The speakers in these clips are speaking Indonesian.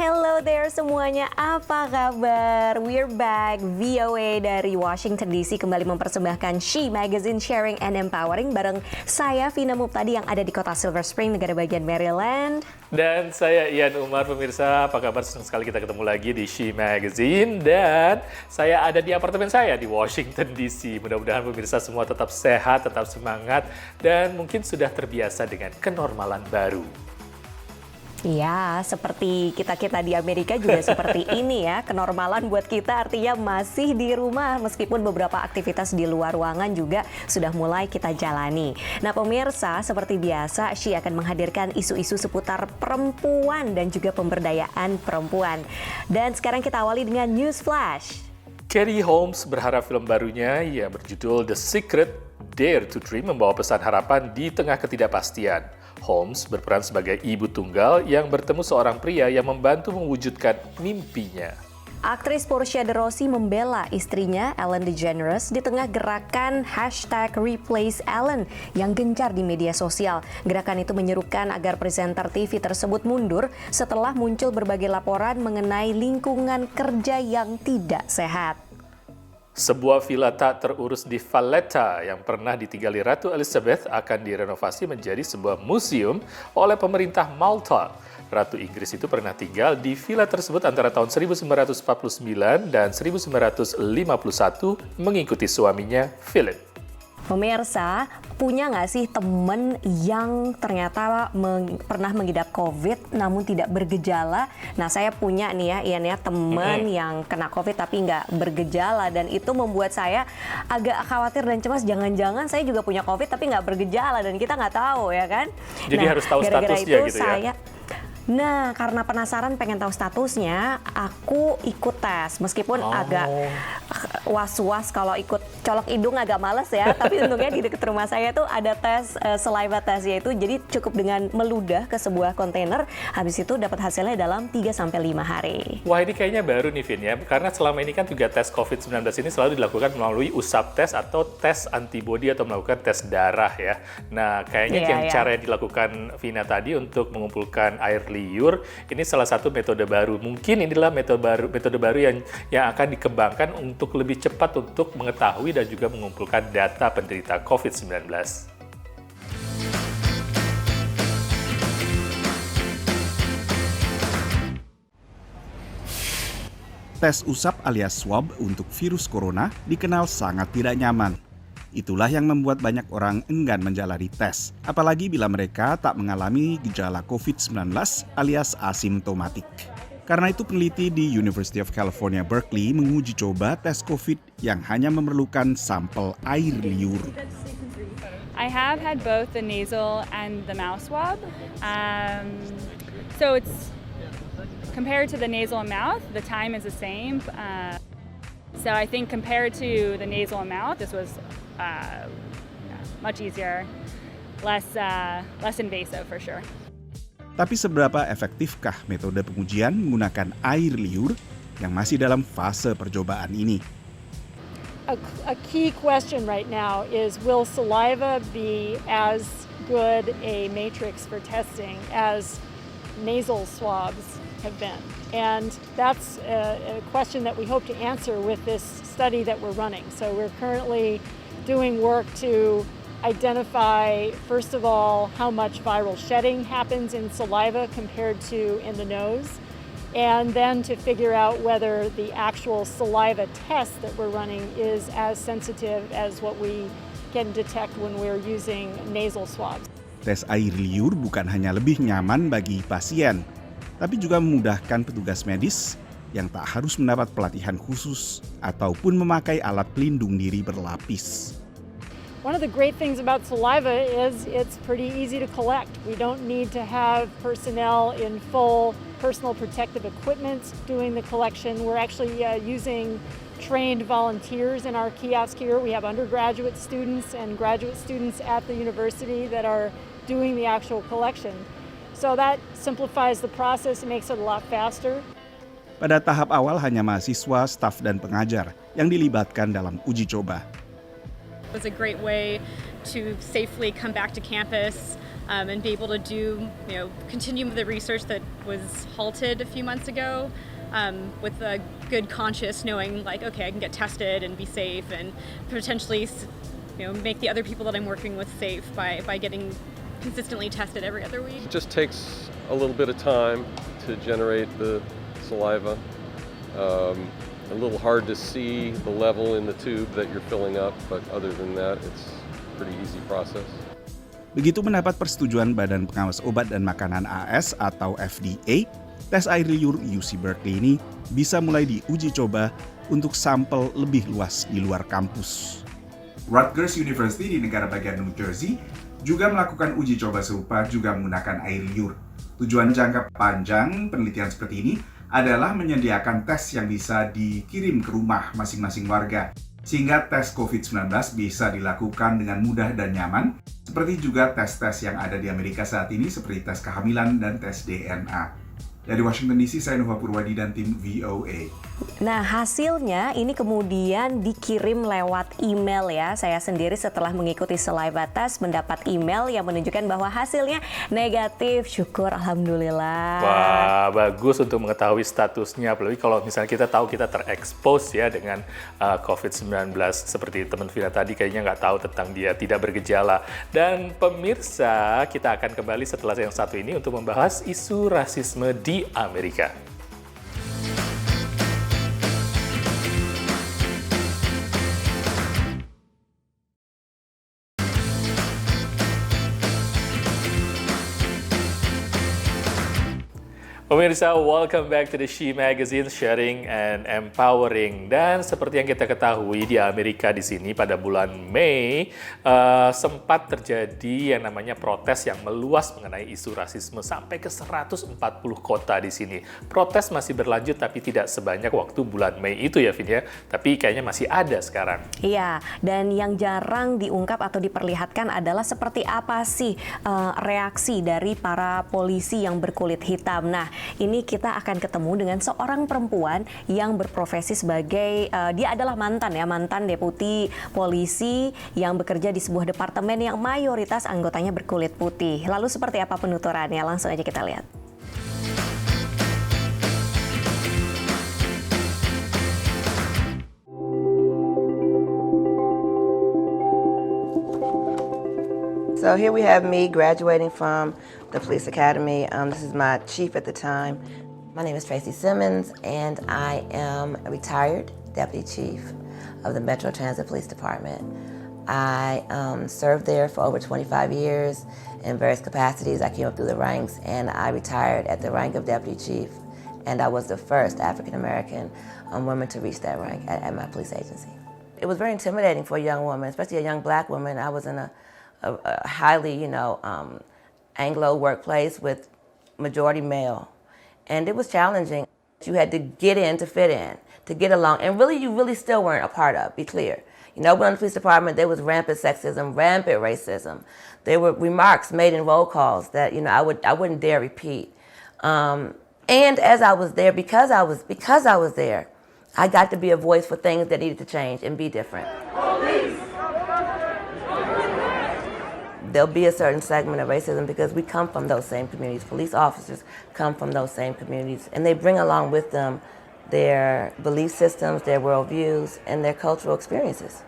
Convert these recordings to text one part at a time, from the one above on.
Hello there semuanya, apa kabar? We're back, VOA dari Washington DC kembali mempersembahkan She Magazine Sharing and Empowering bareng saya Vina Muptadi yang ada di kota Silver Spring, negara bagian Maryland. Dan saya Ian Umar, pemirsa, apa kabar? Senang sekali kita ketemu lagi di She Magazine. Dan saya ada di apartemen saya di Washington DC. Mudah-mudahan pemirsa semua tetap sehat, tetap semangat, dan mungkin sudah terbiasa dengan kenormalan baru. Ya, seperti kita-kita di Amerika juga seperti ini ya. Kenormalan buat kita artinya masih di rumah meskipun beberapa aktivitas di luar ruangan juga sudah mulai kita jalani. Nah pemirsa, seperti biasa She akan menghadirkan isu-isu seputar perempuan dan juga pemberdayaan perempuan. Dan sekarang kita awali dengan News Flash. Katie Holmes berharap film barunya yang berjudul The Secret Dare to Dream membawa pesan harapan di tengah ketidakpastian. Holmes berperan sebagai ibu tunggal yang bertemu seorang pria yang membantu mewujudkan mimpinya. Aktris Portia de Rossi membela istrinya Ellen DeGeneres di tengah gerakan #ReplaceEllen yang gencar di media sosial. Gerakan itu menyerukan agar presenter TV tersebut mundur setelah muncul berbagai laporan mengenai lingkungan kerja yang tidak sehat. Sebuah villa tak terurus di Valletta yang pernah ditinggali Ratu Elizabeth akan direnovasi menjadi sebuah museum oleh pemerintah Malta. Ratu Inggris itu pernah tinggal di villa tersebut antara tahun 1949 dan 1951 mengikuti suaminya Philip. Pemirsa, punya nggak sih temen yang ternyata pernah mengidap COVID namun tidak bergejala? Nah, saya punya nih ya, Ian ya, temen yang kena COVID tapi nggak bergejala. Dan itu membuat saya agak khawatir dan cemas, jangan-jangan saya juga punya COVID tapi nggak bergejala dan kita nggak tahu ya kan? Jadi harus tahu statusnya gitu ya? Nah, karena penasaran pengen tahu statusnya, aku ikut tes. Meskipun agak was-was kalau ikut colok hidung, agak males ya. Tapi untungnya di dekat rumah saya tuh ada tes saliva test, yaitu jadi cukup dengan meludah ke sebuah kontainer. Habis itu dapat hasilnya dalam 3-5 hari. Wah, ini kayaknya baru nih Vin ya. Karena selama ini kan juga tes COVID-19 ini selalu dilakukan melalui usap tes atau tes antibodi atau melakukan tes darah ya. Nah, kayaknya cara yang dilakukan Vina tadi untuk mengumpulkan air liur, ini salah satu metode baru. Mungkin inilah metode baru yang akan dikembangkan untuk lebih cepat untuk mengetahui dan juga mengumpulkan data penderita COVID-19. Tes usap alias swab untuk virus corona dikenal sangat tidak nyaman. Itulah yang membuat banyak orang enggan menjalani tes, apalagi bila mereka tak mengalami gejala COVID-19 alias asimptomatik. Karena itu peneliti di University of California, Berkeley menguji coba tes COVID yang hanya memerlukan sampel air liur. I have had both the nasal and the mouth swab. So it's compared to the nasal and mouth, the time is the same. So I think compared to the nasal and mouth, this was much easier, less invasive for sure. Tapi seberapa efektifkah metode pengujian menggunakan air liur yang masih dalam fase percobaan ini? A key question right now is, will saliva be as good a matrix for testing as nasal swabs have been? And that's a question that we hope to answer with this study that we're running. So we're currently doing work to identify, first of all, how much viral shedding happens in saliva compared to in the nose, and then to figure out whether the actual saliva test that we're running is as sensitive as what we can detect when we're using nasal swabs. Tes air liur bukan hanya lebih nyaman bagi pasien, tapi juga memudahkan petugas medis yang tak harus mendapat pelatihan khusus ataupun memakai alat pelindung diri berlapis. One of the great things about saliva is it's pretty easy to collect. We don't need to have personnel in full personal protective equipment doing the collection. We're actually using trained volunteers in our kiosk here. We have undergraduate students and graduate students at the university that are doing the actual collection. So that simplifies the process and makes it a lot faster. Pada tahap awal hanya mahasiswa, staf, dan pengajar yang dilibatkan dalam uji coba. It's a great way to safely come back to campus and be able to do, continue the research that was halted a few months ago with a good conscience, knowing like, okay, I can get tested and be safe and potentially, make the other people that I'm working with safe by getting consistently tested every other week. It just takes a little bit of time to generate the saliva. A little hard to see the level in the tube that you're filling up, but other than that, it's a pretty easy process. Begitu mendapat persetujuan Badan Pengawas Obat dan Makanan AS atau FDA, tes air liur UC Berkeley ini bisa mulai diuji coba untuk sampel lebih luas di luar kampus. Rutgers University di negara bagian New Jersey juga melakukan uji coba serupa juga menggunakan air liur. Tujuan jangka panjang penelitian seperti ini adalah menyediakan tes yang bisa dikirim ke rumah masing-masing warga, sehingga tes COVID-19 bisa dilakukan dengan mudah dan nyaman, seperti juga tes-tes yang ada di Amerika saat ini seperti tes kehamilan dan tes DNA. Dari Washington DC, saya Nova Purwadi dan tim VOA. Nah, hasilnya ini kemudian dikirim lewat email ya. Saya sendiri setelah mengikuti saliva test mendapat email yang menunjukkan bahwa hasilnya negatif. Syukur, alhamdulillah. Wah, bagus untuk mengetahui statusnya. Apalagi kalau misalnya kita tahu kita terekspos ya dengan COVID-19. Seperti teman Vina tadi kayaknya nggak tahu tentang dia tidak bergejala. Dan pemirsa, kita akan kembali setelah yang satu ini untuk membahas isu rasisme di Amerika. Pemirsa, welcome back to the She Magazine, sharing and empowering. Dan seperti yang kita ketahui di Amerika di sini pada bulan Mei sempat terjadi yang namanya protes yang meluas mengenai isu rasisme sampai ke 140 kota di sini. Protes masih berlanjut tapi tidak sebanyak waktu bulan Mei itu ya, Vin ya. Tapi kayaknya masih ada sekarang. Iya, dan yang jarang diungkap atau diperlihatkan adalah seperti apa sih reaksi dari para polisi yang berkulit hitam. Nah, ini kita akan ketemu dengan seorang perempuan yang berprofesi sebagai dia adalah mantan deputi polisi yang bekerja di sebuah departemen yang mayoritas anggotanya berkulit putih. Lalu seperti apa penuturannya? Langsung aja kita lihat. So here we have me graduating from the police academy. This is my chief at the time. My name is Tracy Simmons, and I am a retired deputy chief of the Metro Transit Police Department. I served there for over 25 years in various capacities. I came up through the ranks, and I retired at the rank of deputy chief, and I was the first African-American woman to reach that rank at my police agency. It was very intimidating for a young woman, especially a young black woman. I was in a highly, Anglo workplace with majority male. And it was challenging. You had to get in to fit in, to get along. And really, you really still weren't a part of, be clear. When in the police department, there was rampant sexism, rampant racism. There were remarks made in roll calls that, I wouldn't dare repeat. And as I was there, because I was there, I got to be a voice for things that needed to change and be different. Police! There'll be a certain segment of racism because we come from those same communities. Police officers come from those same communities, and they bring along with them their belief systems, their worldviews, and their cultural experiences.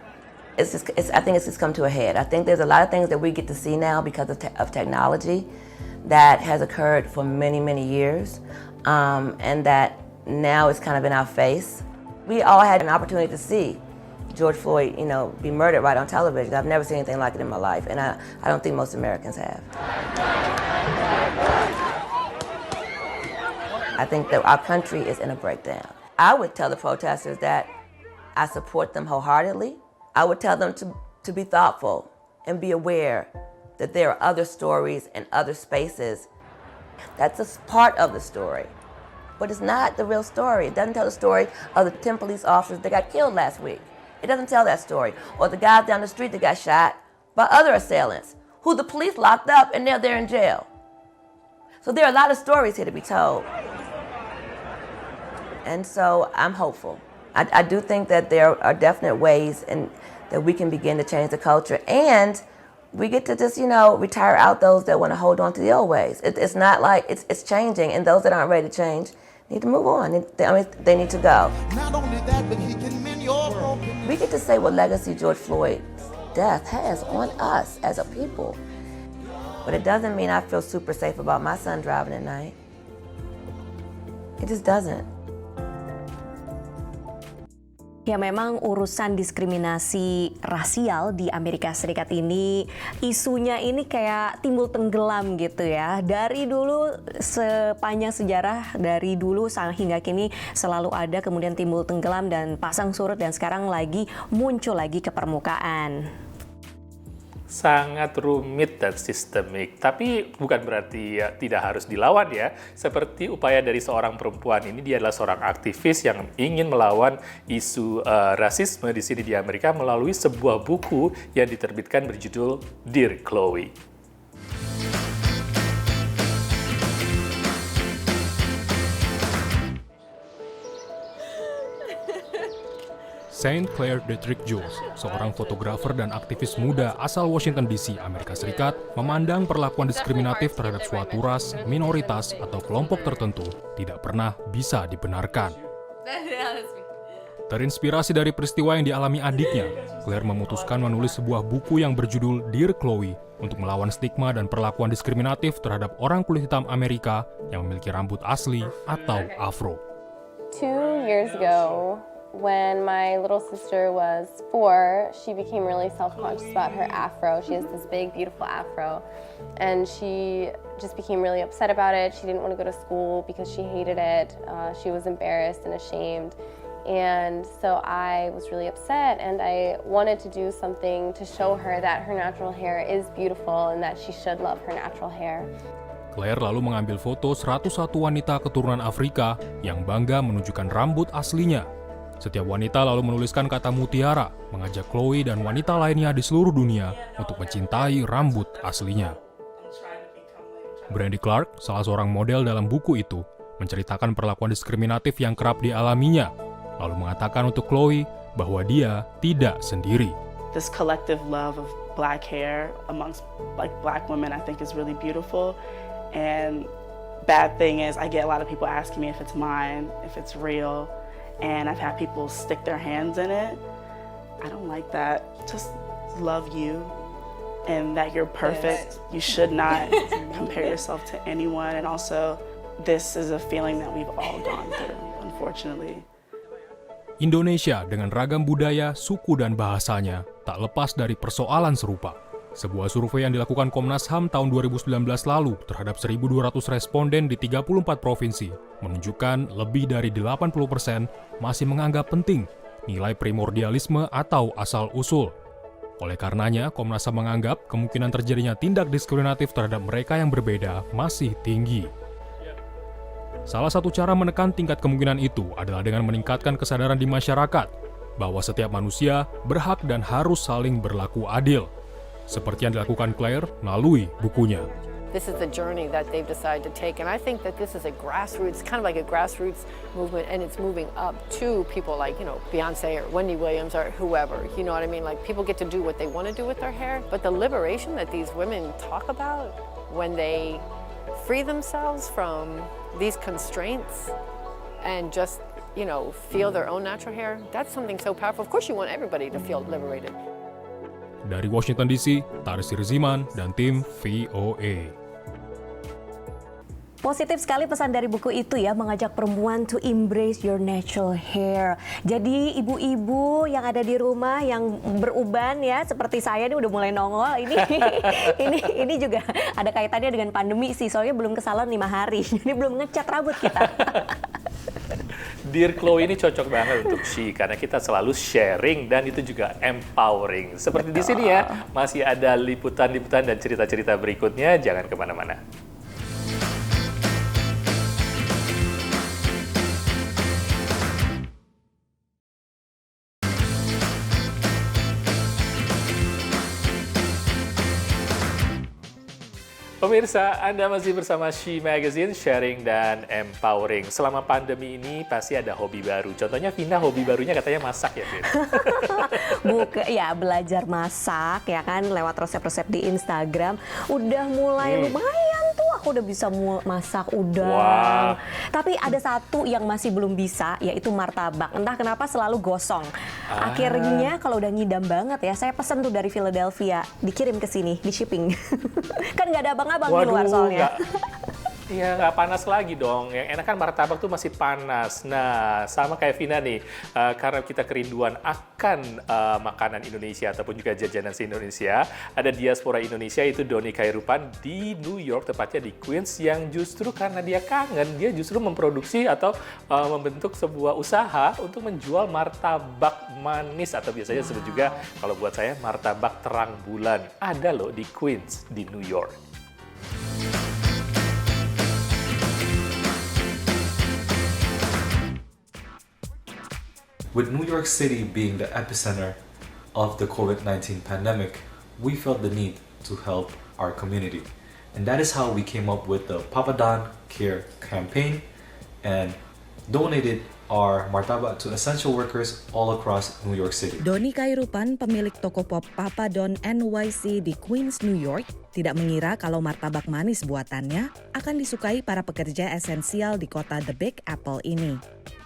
I think it's just come to a head. I think there's a lot of things that we get to see now because of technology that has occurred for many, many years, and that now it's kind of in our face. We all had an opportunity to see George Floyd, be murdered right on television. I've never seen anything like it in my life, and I don't think most Americans have. I think that our country is in a breakdown. I would tell the protesters that I support them wholeheartedly. I would tell them to be thoughtful and be aware that there are other stories and other spaces. That's a part of the story, but it's not the real story. It doesn't tell the story of the 10 police officers that got killed last week. It doesn't tell that story. Or the guys down the street that got shot by other assailants, who the police locked up and now they're in jail. So there are a lot of stories here to be told. And so I'm hopeful. I do think that there are definite ways that we can begin to change the culture. And we get to just, retire out those that want to hold on to the old ways. It's not like it's changing, and those that aren't ready to change need to move on. They need to go. Not only that, but he can mend your broken. We get to say what legacy George Floyd's death has on us as a people. But it doesn't mean I feel super safe about my son driving at night. It just doesn't. Ya memang urusan diskriminasi rasial di Amerika Serikat ini isunya ini kayak timbul tenggelam gitu ya. Dari dulu sepanjang sejarah dari dulu hingga kini selalu ada, kemudian timbul tenggelam dan pasang surut, dan sekarang lagi muncul lagi ke permukaan. Sangat rumit dan sistemik, tapi bukan berarti ya, tidak harus dilawan ya. Seperti upaya dari seorang perempuan ini, dia adalah seorang aktivis yang ingin melawan isu rasisme di sini di Amerika melalui sebuah buku yang diterbitkan berjudul Dear Chloe. Saint Clair Detrick Jules, seorang fotografer dan aktivis muda asal Washington DC, Amerika Serikat, memandang perlakuan diskriminatif terhadap suatu ras, minoritas, atau kelompok tertentu tidak pernah bisa dibenarkan. Terinspirasi dari peristiwa yang dialami adiknya, Claire memutuskan menulis sebuah buku yang berjudul Dear Chloe untuk melawan stigma dan perlakuan diskriminatif terhadap orang kulit hitam Amerika yang memiliki rambut asli atau afro. 2 years ago, when my little sister was 4, she became really self-conscious about her afro. She has this big, beautiful afro, and she just became really upset about it. She didn't want to go to school because she hated it. She was embarrassed and ashamed. And so I was really upset, and I wanted to do something to show her that her natural hair is beautiful and that she should love her natural hair. Claire lalu mengambil foto 101 wanita keturunan Afrika yang bangga menunjukkan rambut aslinya. Setiap wanita lalu menuliskan kata mutiara, mengajak Chloe dan wanita lainnya di seluruh dunia untuk mencintai rambut aslinya. Brandy Clark, salah seorang model dalam buku itu, menceritakan perlakuan diskriminatif yang kerap dialaminya, lalu mengatakan untuk Chloe bahwa dia tidak sendiri. This collective love of black hair amongst black women, I think, is really beautiful. And bad thing is, I get a lot of people asking me if it's mine, if it's real. And I've had people stick their hands in it. I don't like that. Just love you and that you're perfect. You should not compare yourself to anyone. And also, this is a feeling that we've all gone through, unfortunately. Indonesia dengan ragam budaya, suku, dan bahasanya tak lepas dari persoalan serupa. Sebuah survei yang dilakukan Komnas HAM tahun 2019 lalu terhadap 1.200 responden di 34 provinsi menunjukkan lebih dari 80% masih menganggap penting nilai primordialisme atau asal-usul. Oleh karenanya, Komnas HAM menganggap kemungkinan terjadinya tindak diskriminatif terhadap mereka yang berbeda masih tinggi. Salah satu cara menekan tingkat kemungkinan itu adalah dengan meningkatkan kesadaran di masyarakat bahwa setiap manusia berhak dan harus saling berlaku adil. Seperti yang dilakukan Claire melalui bukunya. This is the journey that they've decided to take, and I think that this is a grassroots, kind of like a grassroots movement, and it's moving up to people like, Beyonce or Wendy Williams or whoever, you know what I mean? Like, people get to do what they want to do with their hair, but the liberation that these women talk about when they free themselves from these constraints and just, feel their own natural hair, that's something so powerful. Of course you want everybody to feel liberated. Dari Washington DC, Taris Sirziman dan tim VOA. Positif sekali pesan dari buku itu ya, mengajak perempuan to embrace your natural hair. Jadi ibu-ibu yang ada di rumah yang beruban ya, seperti saya ini udah mulai nongol ini juga ada kaitannya dengan pandemi sih, soalnya belum ke salon 5 hari, jadi belum ngecat rambut kita. Dear Chloe ini cocok banget untuk She karena kita selalu sharing dan itu juga empowering. Seperti di sini ya, masih ada liputan-liputan dan cerita-cerita berikutnya, jangan kemana-mana. Pemirsa, Anda masih bersama She Magazine, sharing dan empowering. Selama pandemi ini pasti ada hobi baru. Contohnya Vina, hobi barunya katanya masak ya, Vina? Ya belajar masak ya kan, lewat resep-resep di Instagram. Udah mulai lumayan tuh, aku udah bisa masak udang. Tapi ada satu yang masih belum bisa, yaitu martabak. Entah kenapa selalu gosong. Akhirnya kalau udah ngidam banget ya, saya pesen tuh dari Philadelphia, dikirim ke sini, di shipping. Kan nggak ada abang-abang di luar soalnya. Iya, nggak panas lagi dong. Yang enak kan martabak tuh masih panas. Nah, sama kayak Vina nih, karena kita kerinduan akan makanan Indonesia ataupun juga jajanan se-Indonesia, ada diaspora Indonesia itu Doni Khairupan di New York, tepatnya di Queens, yang justru karena dia kangen, dia justru memproduksi atau membentuk sebuah usaha untuk menjual martabak manis, atau biasanya disebut juga, kalau buat saya, martabak terang bulan. Ada loh di Queens, di New York. With New York City being the epicenter of the COVID-19 pandemic, we felt the need to help our community. And that is how we came up with the Papa Don Care campaign and donated our martabak to essential workers all across New York City. Doni Khairupan, pemilik toko pop Papa Don NYC di Queens, New York, tidak mengira kalau martabak manis buatannya akan disukai para pekerja esensial di kota The Big Apple ini.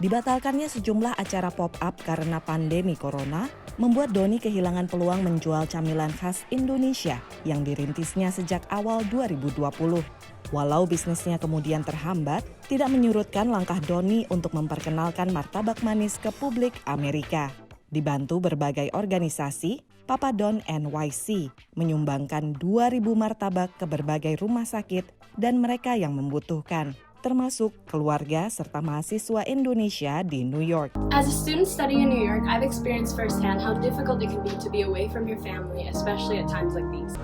Dibatalkannya sejumlah acara pop-up karena pandemi corona membuat Doni kehilangan peluang menjual camilan khas Indonesia yang dirintisnya sejak awal 2020. Walau bisnisnya kemudian terhambat, tidak menyurutkan langkah Doni untuk memperkenalkan martabak manis ke publik Amerika. Dibantu berbagai organisasi, Papa Don NYC menyumbangkan 2.000 martabak ke berbagai rumah sakit dan mereka yang membutuhkan, termasuk keluarga serta mahasiswa Indonesia di New York. As a student studying in New York, I've experienced firsthand how difficult it can be to be away from your family, especially at times like these.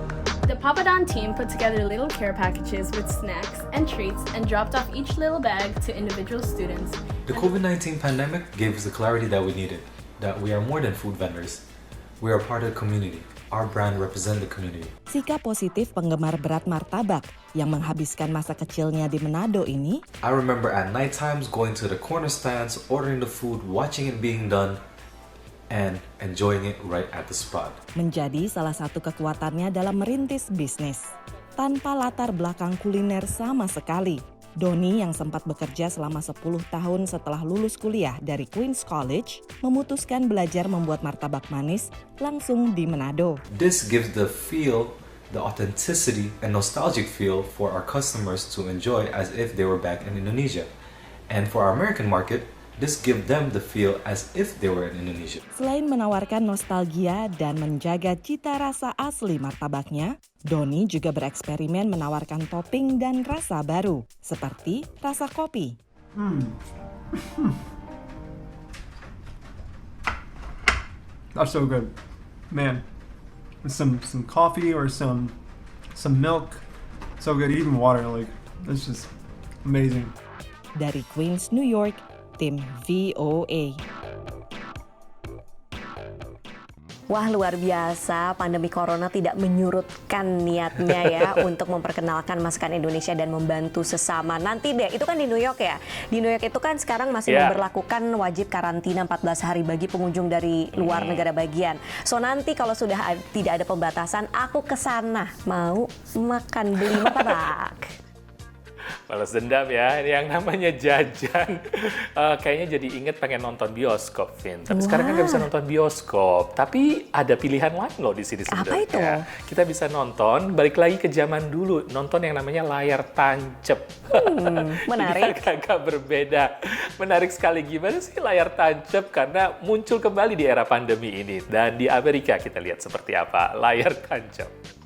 The Papa Don team put together little care packages with snacks and treats and dropped off each little bag to individual students. The COVID-19 pandemic gave us the clarity that we needed, that we are more than food vendors. We are part of the community. Our brand represent the community. Sikap positif penggemar berat martabak yang menghabiskan masa kecilnya di Manado ini. I remember at night times going to the corner stands, ordering the food, watching it being done, and enjoying it right at the spot. Menjadi salah satu kekuatannya dalam merintis bisnis. Tanpa latar belakang kuliner sama sekali, Doni yang sempat bekerja selama 10 tahun setelah lulus kuliah dari Queens College, memutuskan belajar membuat martabak manis langsung di Manado. This gives the feel, the authenticity and nostalgic feel for our customers to enjoy as if they were back in Indonesia. And for our American market, this gives them the feel as if they were in Indonesia. Selain menawarkan nostalgia dan menjaga cita rasa asli martabaknya, Doni juga bereksperimen menawarkan topping dan rasa baru, seperti rasa kopi. That's so good, man. Some coffee or some milk, so good. Even water, like it's just amazing. Dari Queens, New York, tim VOA. Wah, luar biasa, pandemi corona tidak menyurutkan niatnya ya untuk memperkenalkan masakan Indonesia dan membantu sesama. Nanti deh, itu kan di New York ya. Di New York itu kan sekarang masih memberlakukan wajib karantina 14 hari bagi pengunjung dari luar negara bagian. So nanti kalau sudah tidak ada pembatasan, aku ke sana mau makan beli martabak. Balas dendam ya, yang namanya jajan. Kayaknya jadi inget pengen nonton bioskop, Vin. Tapi sekarang kan nggak bisa nonton bioskop. Tapi ada pilihan lain loh di sini sebenarnya. Apa itu? Kita bisa nonton, balik lagi ke zaman dulu, nonton yang namanya layar tancep. Menarik. Jadi agak berbeda. Menarik sekali, gimana sih layar tancep? Karena muncul kembali di era pandemi ini. Dan di Amerika kita lihat seperti apa layar tancep.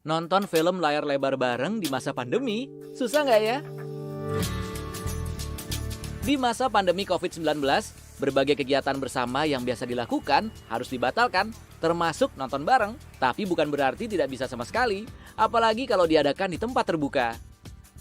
Nonton film layar lebar bareng di masa pandemi, susah nggak ya? Di masa pandemi COVID-19, berbagai kegiatan bersama yang biasa dilakukan harus dibatalkan, termasuk nonton bareng. Tapi bukan berarti tidak bisa sama sekali, apalagi kalau diadakan di tempat terbuka.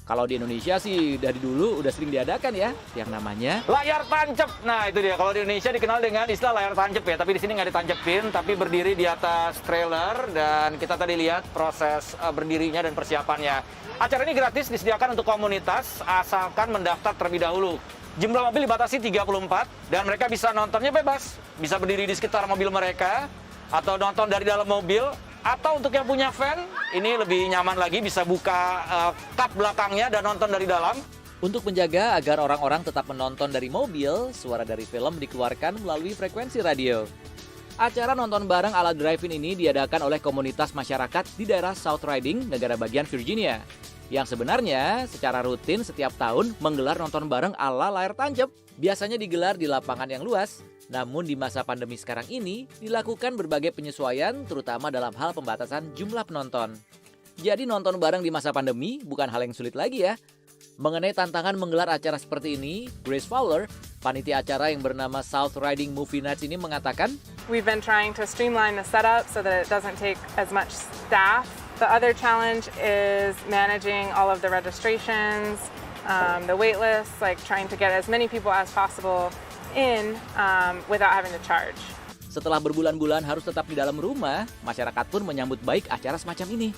Kalau di Indonesia sih dari dulu udah sering diadakan ya, yang namanya layar tancap. Nah itu dia, kalau di Indonesia dikenal dengan istilah layar tancap ya, tapi di sini nggak ditancepin, tapi berdiri di atas trailer, dan kita tadi lihat proses berdirinya dan persiapannya. Acara ini gratis, disediakan untuk komunitas, asalkan mendaftar terlebih dahulu. Jumlah mobil dibatasi 34, dan mereka bisa nontonnya bebas. Bisa berdiri di sekitar mobil mereka, atau nonton dari dalam mobil, atau untuk yang punya fan, ini lebih nyaman lagi, bisa buka kap belakangnya dan nonton dari dalam. Untuk menjaga agar orang-orang tetap menonton dari mobil, suara dari film dikeluarkan melalui frekuensi radio. Acara nonton bareng ala drive-in ini diadakan oleh komunitas masyarakat di daerah South Riding, negara bagian Virginia. Yang sebenarnya secara rutin setiap tahun menggelar nonton bareng ala layar tancap. Biasanya digelar di lapangan yang luas. Namun di masa pandemi sekarang ini dilakukan berbagai penyesuaian terutama dalam hal pembatasan jumlah penonton. Jadi nonton bareng di masa pandemi bukan hal yang sulit lagi ya. Mengenai tantangan menggelar acara seperti ini, Grace Fowler, panitia acara yang bernama South Riding Movie Nights ini mengatakan, "We've been trying to streamline the setup so that it doesn't take as much staff. The other challenge is managing all of the registrations, the wait lists, like trying to get as many people as possible in without having to charge." Setelah berbulan-bulan harus tetap di dalam rumah, masyarakat pun menyambut baik acara semacam ini.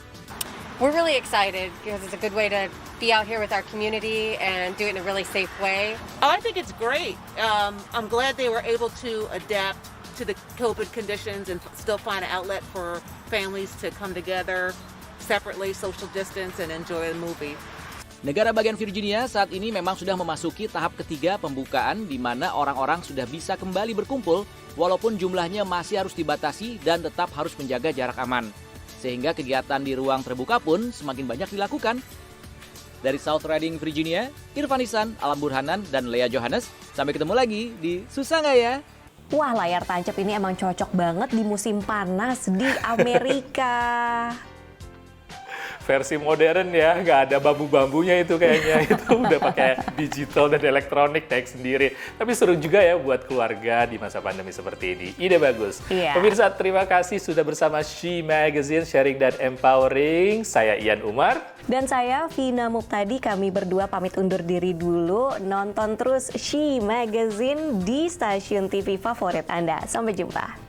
We're really excited because it's a good way to be out here with our community and do it in a really safe way. I think it's great. I'm glad they were able to adapt to the COVID conditions and still find an outlet for families to come together separately, social distance, and enjoy the movie. Negara bagian Virginia saat ini memang sudah memasuki tahap ketiga pembukaan di mana orang-orang sudah bisa kembali berkumpul walaupun jumlahnya masih harus dibatasi dan tetap harus menjaga jarak aman. Sehingga kegiatan di ruang terbuka pun semakin banyak dilakukan. Dari South Riding, Virginia, Irfan Ihsan, Alam Burhanan, dan Lea Johannes. Sampai ketemu lagi di Susah Nggak Ya? Wah, layar tancap ini emang cocok banget di musim panas di Amerika. Versi modern ya, nggak ada bambu-bambunya itu kayaknya. Itu udah pakai digital dan elektronik naik sendiri. Tapi seru juga ya buat keluarga di masa pandemi seperti ini. Ide bagus. Iya. Pemirsa, terima kasih sudah bersama She Magazine, sharing dan empowering. Saya Ian Umar. Dan saya Vina Muptadi, kami berdua pamit undur diri dulu. Nonton terus She Magazine di stasiun TV favorit Anda. Sampai jumpa.